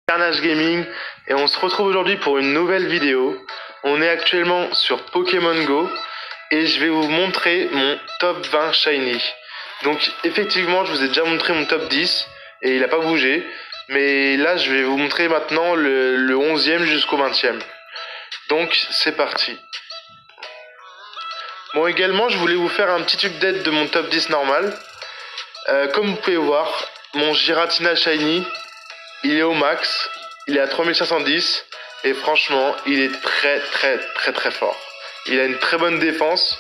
Carnage Gaming et on se retrouve aujourd'hui pour une nouvelle vidéo. On est actuellement sur Pokémon Go et je vais vous montrer mon top 20 shiny. Donc effectivement je vous ai déjà montré mon top 10 et il n'a pas bougé. Mais là je vais vous montrer maintenant le 11e jusqu'au 20e. Donc c'est parti. Bon, également je voulais vous faire un petit update de mon top 10 normal. Comme vous pouvez voir, mon Giratina shiny il est au max, il est à 3510 et franchement il est très fort. Il a une très bonne défense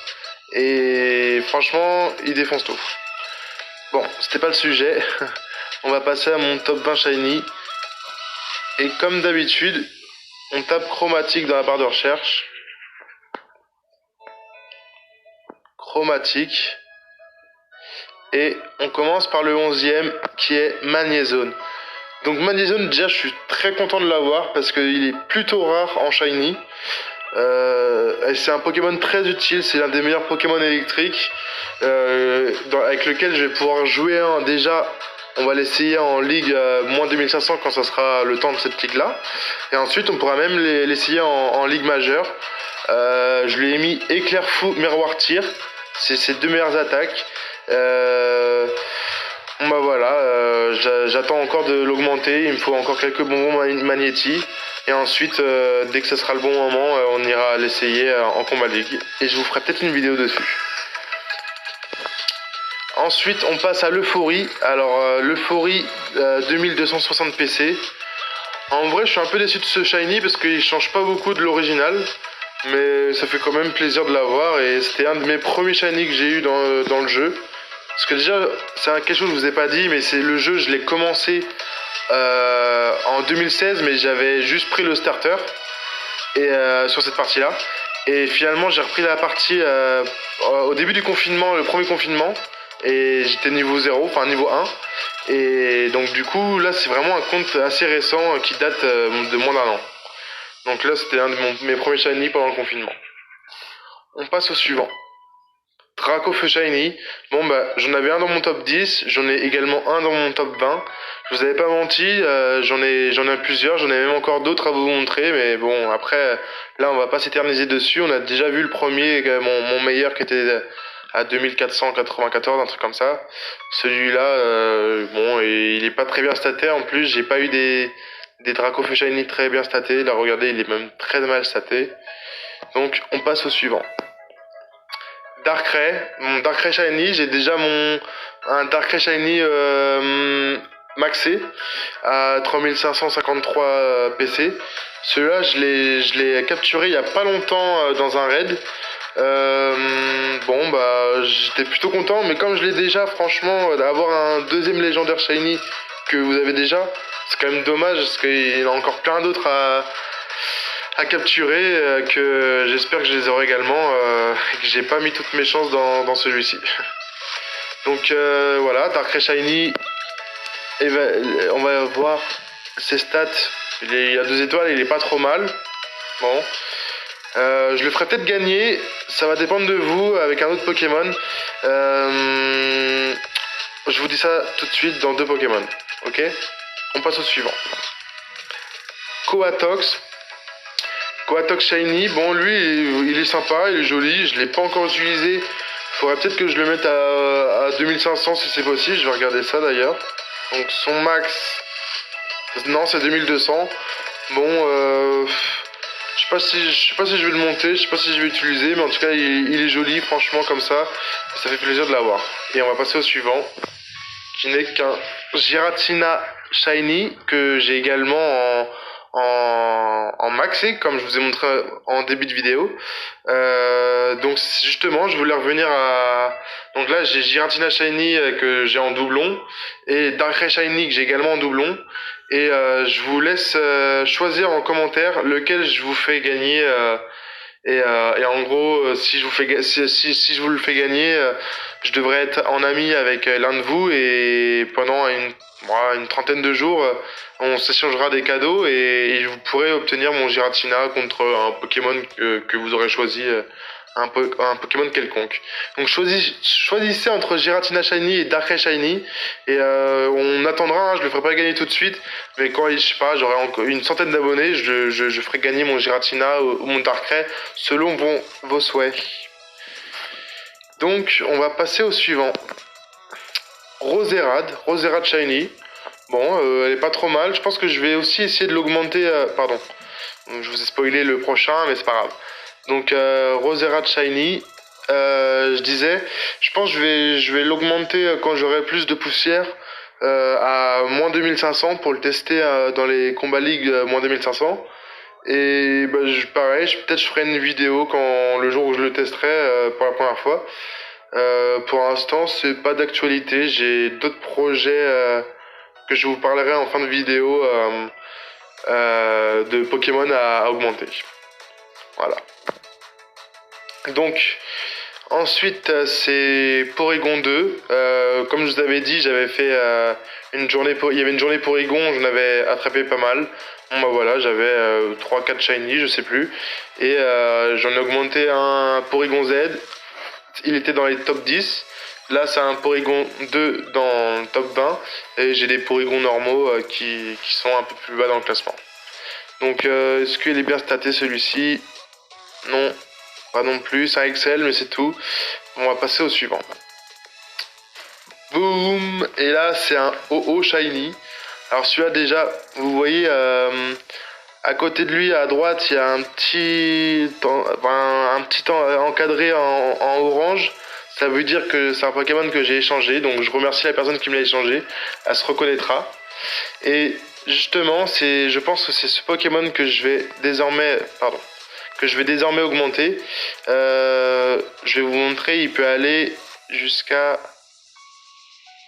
et franchement il défonce tout. Bon, c'était pas le sujet, on va passer à mon top 20 shiny. Et comme d'habitude, on tape chromatique dans la barre de recherche. Chromatique. Et on commence par le 11e qui est Magnézone. Donc Magnézone, déjà je suis très content de l'avoir parce qu'il est plutôt rare en shiny. C'est un Pokémon très utile, c'est l'un des meilleurs Pokémon électriques avec lequel je vais pouvoir jouer déjà. On va l'essayer en ligue moins 2500 quand ça sera le temps de cette ligue là. Et ensuite on pourra même l'essayer en ligue majeure. Je lui ai mis éclair fou, miroir tir. C'est ses deux meilleures attaques. Bon bah voilà, j'attends encore de l'augmenter, il me faut encore quelques bonbons magnétiques. Et ensuite, dès que ce sera le bon moment, on ira l'essayer en combat ligue. Et je vous ferai peut-être une vidéo dessus. Ensuite, on passe à l'Euphorie. Alors, l'Euphorie 2260 PC. En vrai, je suis un peu déçu de ce shiny parce qu'il change pas beaucoup de l'original. Mais ça fait quand même plaisir de l'avoir. Et c'était un de mes premiers shiny que j'ai eu dans le jeu. Parce que déjà, c'est quelque chose que je vous ai pas dit, mais c'est le jeu, je l'ai commencé en 2016, mais j'avais juste pris le starter et sur cette partie-là. Et finalement, j'ai repris la partie au début du confinement, le premier confinement, et j'étais niveau 0, enfin niveau 1. Et donc du coup, là, c'est vraiment un compte assez récent qui date de moins d'un an. Donc là, c'était un de mes premiers shiny pendant le confinement. On passe au suivant. Dracofeu shiny. Bon bah j'en avais un dans mon top 10, j'en ai également un dans mon top 20. Je vous avais pas menti, j'en ai plusieurs, j'en ai même encore d'autres à vous montrer, mais bon après là on va pas s'éterniser dessus. On a déjà vu le premier, mon meilleur qui était à 2494, un truc comme ça. Celui-là, bon, et il est pas très bien staté. En plus j'ai pas eu des Dracofeu shiny très bien statés. Là regardez, il est même très mal staté. Donc on passe au suivant. Darkrai, mon Darkrai Shiny, j'ai déjà un Darkrai Shiny maxé à 3553 PC. Celui-là, je l'ai capturé il y a pas longtemps dans un raid. Bon bah j'étais plutôt content, mais comme je l'ai déjà, franchement, d'avoir un deuxième légendaire Shiny que vous avez déjà, c'est quand même dommage parce qu'il y en a encore plein d'autres à capturer, que j'espère que je les aurai également et que j'ai pas mis toutes mes chances dans celui-ci. Donc voilà, Darkrai Shiny, et on va voir ses stats. Il a 2 étoiles, il est pas trop mal. Bon, je le ferai peut-être gagner, ça va dépendre de vous avec un autre Pokémon. Je vous dis ça tout de suite dans 2 Pokémon. Ok, on passe au suivant. Coatox. Coatox Shiny, bon lui il est sympa, il est joli, je l'ai pas encore utilisé. Faudrait peut-être que je le mette à 2500 si c'est possible, je vais regarder ça d'ailleurs. Donc son max, non c'est 2200. Bon, je sais pas si je vais le monter, je sais pas si je vais l'utiliser, mais en tout cas il est joli franchement comme ça fait plaisir de l'avoir. Et on va passer au suivant, qui n'est qu'un Giratina Shiny que j'ai également en maxé, comme je vous ai montré en début de vidéo. Donc justement, je voulais revenir à... Donc là, j'ai Giratina Shiny que j'ai en doublon, et Darkrai Shiny que j'ai également en doublon. Et je vous laisse choisir en commentaire lequel je vous fais gagner. Et en gros, si je vous le fais gagner, je devrais être en ami avec l'un de vous, et pendant une trentaine de jours, on s'échangera des cadeaux et vous pourrez obtenir mon Giratina contre un Pokémon que vous aurez choisi un Pokémon quelconque. Donc choisissez entre Giratina Shiny et Darkrai Shiny. Et on attendra, hein, je le ferai pas gagner tout de suite. Mais quand, je sais pas, j'aurai encore une centaine d'abonnés, je ferai gagner mon Giratina ou mon Darkrai selon vos souhaits. Donc on va passer au suivant. Roserade Shiny. Bon, elle est pas trop mal. Je pense que je vais aussi essayer de l'augmenter. Pardon, je vous ai spoilé le prochain, mais c'est pas grave. Donc Roserade Shiny. Je disais, je pense que je vais l'augmenter quand j'aurai plus de poussière à moins 2500 pour le tester dans les combats league moins 2500. Et bah, pareil, peut-être je ferai une vidéo quand le jour où je le testerai pour la première fois. Pour l'instant, c'est pas d'actualité. J'ai d'autres projets que je vous parlerai en fin de vidéo de Pokémon à augmenter. Voilà. Donc, ensuite, c'est Porygon 2. Comme je vous avais dit, j'avais fait une journée il y avait une journée Porygon, j'en avais attrapé pas mal. Bon bah voilà, j'avais 3-4 shiny, je sais plus. Et j'en ai augmenté un Porygon Z. Il était dans les top 10. Là, c'est un Porygon 2 dans le top 20. Et j'ai des Porygons normaux qui sont un peu plus bas dans le classement. Donc, est-ce qu'il est bien staté celui-ci? Non, pas non plus. C'est un Excel, mais c'est tout. On va passer au suivant. Boum! Et là, c'est un OO Shiny. Alors, celui-là, déjà, vous voyez, à côté de lui, à droite, il y a un petit encadré en orange. Ça veut dire que c'est un Pokémon que j'ai échangé. Donc, je remercie la personne qui me l'a échangé. Elle se reconnaîtra. Et justement, je pense que c'est ce Pokémon que je vais désormais, augmenter. Je vais vous montrer, il peut aller jusqu'à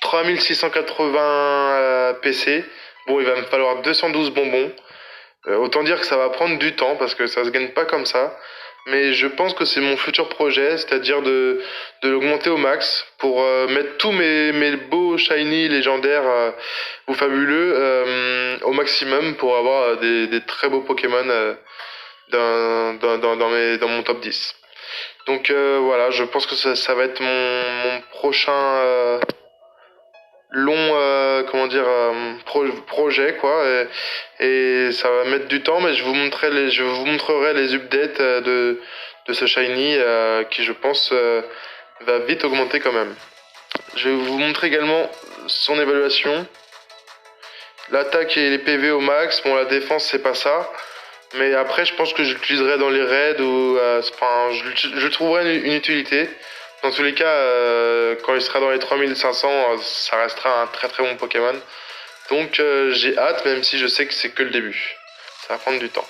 3680 PC. Bon, il va me falloir 212 bonbons. Autant dire que ça va prendre du temps parce que ça se gagne pas comme ça. Mais je pense que c'est mon futur projet, c'est-à-dire de l'augmenter au max pour mettre tous mes beaux shiny légendaires ou fabuleux au maximum pour avoir des très beaux Pokémon dans mon top 10. Donc voilà, je pense que ça va être mon prochain long projet quoi et ça va mettre du temps mais je vous montrerai les updates de ce shiny qui je pense va vite augmenter quand même. Je vais vous montrer également son évaluation, l'attaque et les PV au max. Bon, la défense c'est pas ça, mais après je pense que je l'utiliserai dans les raids ou je trouverai une utilité. Dans tous les cas, quand il sera dans les 3500, ça restera un très très bon Pokémon. Donc j'ai hâte, même si je sais que c'est que le début. Ça va prendre du temps.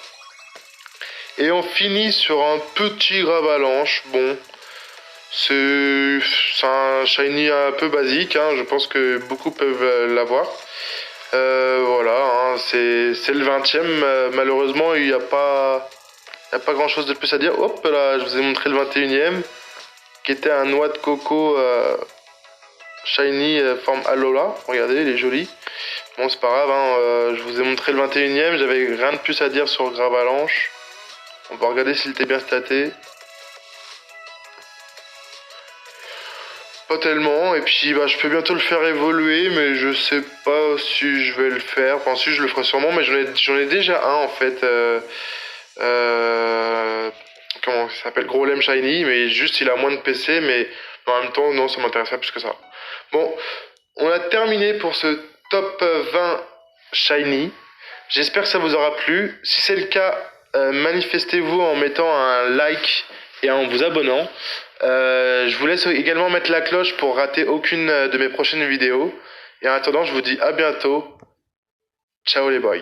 Et on finit sur un petit Gravalanche. Bon, c'est un shiny un peu basique, hein. Je pense que beaucoup peuvent l'avoir. Voilà, hein, c'est le 20ème. Malheureusement, il n'y a pas grand chose de plus à dire. Hop là, je vous ai montré le 21ème. Qui était un noix de coco shiny forme Alola. Regardez, il est joli. Bon, c'est pas grave, hein, je vous ai montré le 21ème. J'avais rien de plus à dire sur Gravalanche. On va regarder s'il était bien staté. Pas tellement. Et puis, bah, je peux bientôt le faire évoluer, mais je sais pas si je vais le faire. Enfin, si je le ferai sûrement, mais j'en ai déjà un en fait. Comment ça s'appelle, Growlem Shiny, mais juste il a moins de PC, mais en même temps non, ça m'intéresse pas plus que ça. Bon, on a terminé pour ce top 20 Shiny. J'espère que ça vous aura plu. Si c'est le cas, manifestez-vous en mettant un like et en vous abonnant. Je vous laisse également mettre la cloche pour rater aucune de mes prochaines vidéos. Et en attendant, je vous dis à bientôt. Ciao les boys.